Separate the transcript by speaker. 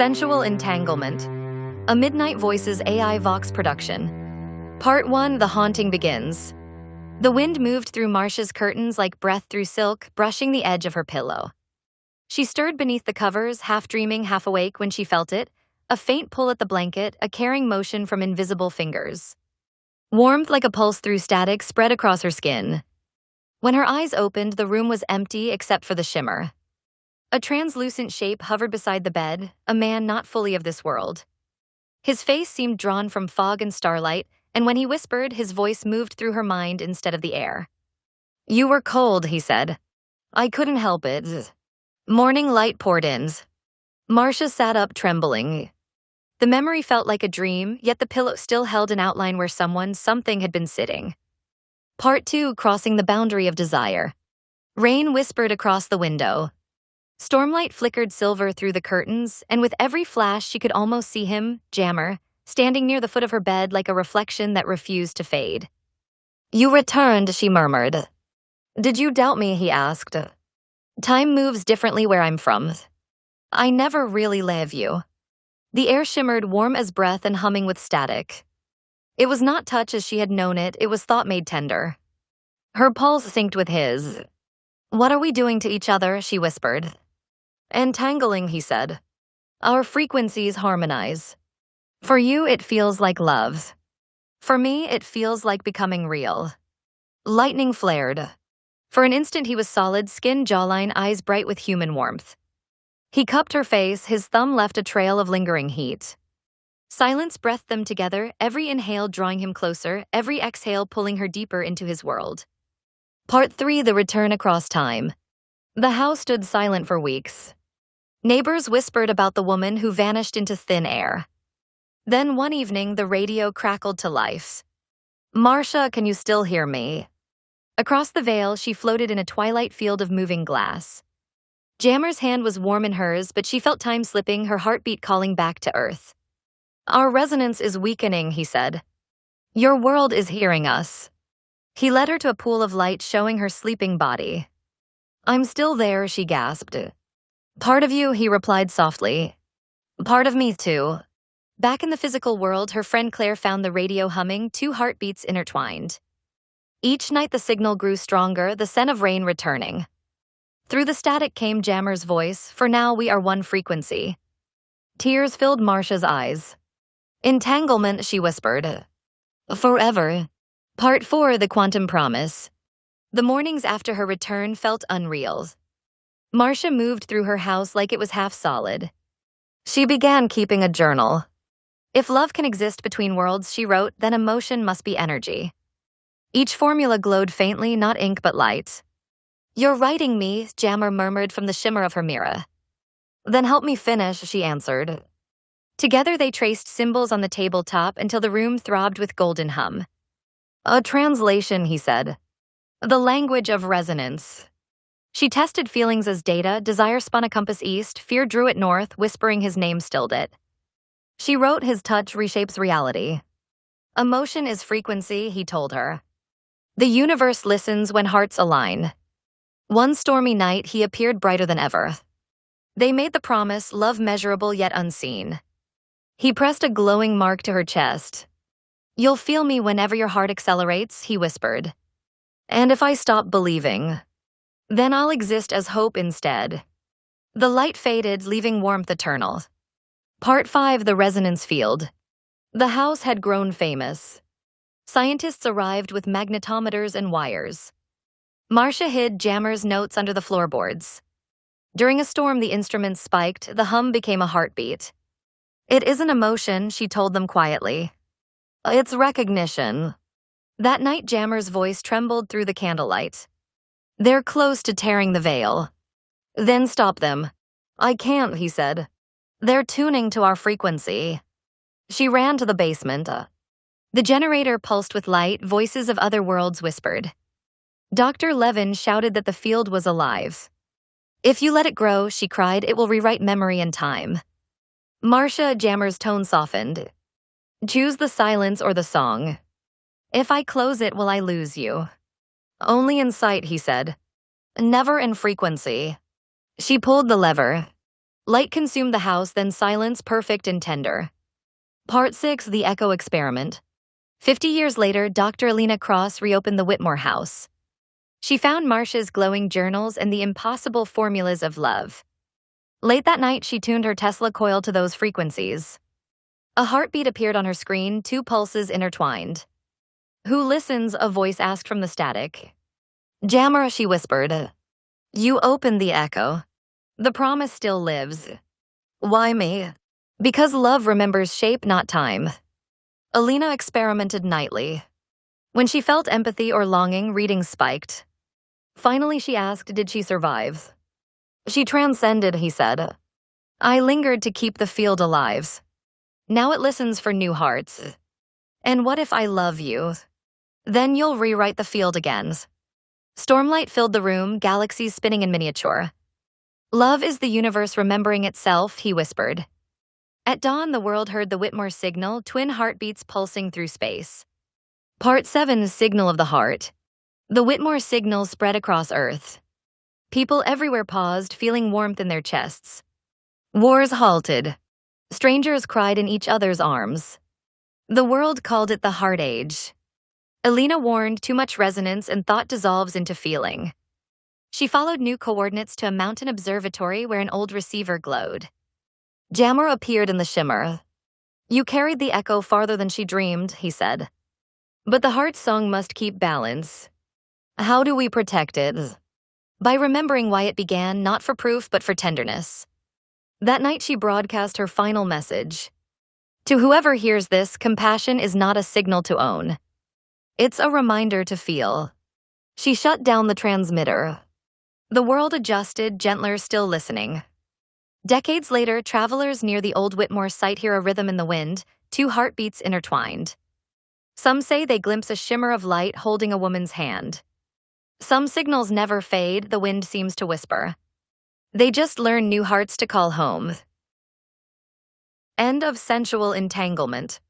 Speaker 1: Sensual Entanglement, a Midnight Voices AI Vox production. Part 1, The Haunting begins. The wind moved through Marsha's curtains like breath through silk, brushing the edge of her pillow. She stirred beneath the covers, half dreaming, half awake when she felt it, a faint pull at the blanket, a carrying motion from invisible fingers. Warmth like a pulse through static spread across her skin. When her eyes opened, the room was empty except for the shimmer. A translucent shape hovered beside the bed, a man not fully of this world. His face seemed drawn from fog and starlight, and when he whispered, his voice moved through her mind instead of the air. "You were cold," he said. "I couldn't help it." Morning light poured in. Marsha sat up, trembling. The memory felt like a dream, yet the pillow still held an outline where something had been sitting. Part 2, Crossing the Boundary of Desire. Rain whispered across the window. Stormlight flickered silver through the curtains, and with every flash she could almost see him, Jamar, standing near the foot of her bed like a reflection that refused to fade. "You returned," she murmured. "Did you doubt me?" he asked. "Time moves differently where I'm from. I never really leave you." The air shimmered, warm as breath and humming with static. It was not touch as she had known it, it was thought made tender. Her pulse synced with his. "What are we doing to each other?" she whispered. "Entangling," he said. "Our frequencies harmonize. For you, it feels like love. For me, it feels like becoming real." Lightning flared. For an instant he was solid, skin, jawline, eyes bright with human warmth. He cupped her face, his thumb left a trail of lingering heat. Silence breathed them together, every inhale drawing him closer, every exhale pulling her deeper into his world. Part 3, The Return Across Time. The house stood silent for weeks. Neighbors whispered about the woman who vanished into thin air. Then one evening, the radio crackled to life. "Marsha, can you still hear me?" Across the veil, she floated in a twilight field of moving glass. Jamar's hand was warm in hers, but she felt time slipping, her heartbeat calling back to earth. "Our resonance is weakening," he said. "Your world is hearing us." He led her to a pool of light, showing her sleeping body. "I'm still there," she gasped. "Part of you," he replied softly. "Part of me, too." Back in the physical world, her friend Claire found the radio humming, two heartbeats intertwined. Each night the signal grew stronger, the scent of rain returning. Through the static came Jamar's voice, "For now we are one frequency." Tears filled Marsha's eyes. "Entanglement," she whispered. "Forever." Part 4, The Quantum Promise. The mornings after her return felt unreal. Marsha moved through her house like it was half solid. She began keeping a journal. "If love can exist between worlds," she wrote, "then emotion must be energy." Each formula glowed faintly, not ink but light. "You're writing me," Jamar murmured from the shimmer of her mirror. "Then help me finish," she answered. Together they traced symbols on the tabletop until the room throbbed with golden hum. "A translation," he said. "The language of resonance." She tested feelings as data, desire spun a compass east, fear drew it north, whispering his name stilled it. She wrote, "His touch reshapes reality." "Emotion is frequency," he told her. "The universe listens when hearts align." One stormy night, he appeared brighter than ever. They made the promise, love measurable yet unseen. He pressed a glowing mark to her chest. "You'll feel me whenever your heart accelerates," he whispered. "And if I stop believing, then I'll exist as hope instead." The light faded, leaving warmth eternal. Part 5, The Resonance Field. The house had grown famous. Scientists arrived with magnetometers and wires. Marsha hid Jamar's notes under the floorboards. During a storm, the instruments spiked, the hum became a heartbeat. "It isn't emotion," she told them quietly. "It's recognition." That night, Jamar's voice trembled through the candlelight. "They're close to tearing the veil." "Then stop them." "I can't," he said. "They're tuning to our frequency." She ran to the basement. The generator pulsed with light, voices of other worlds whispered. Dr. Levin shouted that the field was alive. "If you let it grow," she cried, "it will rewrite memory and time." Marsha, Jamar's tone softened. "Choose the silence or the song. If I close it, will I lose you?" "Only in sight," he said. "Never in frequency." She pulled the lever. Light consumed the house, then silence, perfect and tender. Part 6, The Echo Experiment. 50 years later, Dr. Alina Cross reopened the Whitmore house. She found Marsha's glowing journals and the impossible formulas of love. Late that night, she tuned her Tesla coil to those frequencies. A heartbeat appeared on her screen, 2 pulses intertwined. "Who listens?" a voice asked from the static. "Jamar," she whispered. "You opened the echo. The promise still lives." "Why me?" "Because love remembers shape, not time." Alina experimented nightly. When she felt empathy or longing, readings spiked. Finally, she asked, did she survive? "She transcended," he said. "I lingered to keep the field alive. Now it listens for new hearts." "And what if I love you? Then you'll rewrite the field again." Stormlight filled the room, galaxies spinning in miniature. "Love is the universe remembering itself," he whispered. At dawn, the world heard the Whitmore Signal, twin heartbeats pulsing through space. Part 7, Signal of the Heart. The Whitmore Signal spread across Earth. People everywhere paused, feeling warmth in their chests. Wars halted. Strangers cried in each other's arms. The world called it the Heart Age. Alina warned, too much resonance and thought dissolves into feeling. She followed new coordinates to a mountain observatory where an old receiver glowed. Jamar appeared in the shimmer. "You carried the echo farther than she dreamed," he said. "But the heart song must keep balance. How do we protect it?" "By remembering why it began, not for proof, but for tenderness." That night she broadcast her final message. "To whoever hears this, compassion is not a signal to own. It's a reminder to feel." She shut down the transmitter. The world adjusted, gentler, still listening. Decades later, travelers near the old Whitmore site hear a rhythm in the wind, 2 heartbeats intertwined. Some say they glimpse a shimmer of light holding a woman's hand. Some signals never fade, the wind seems to whisper. They just learn new hearts to call home. End of Sensual Entanglement.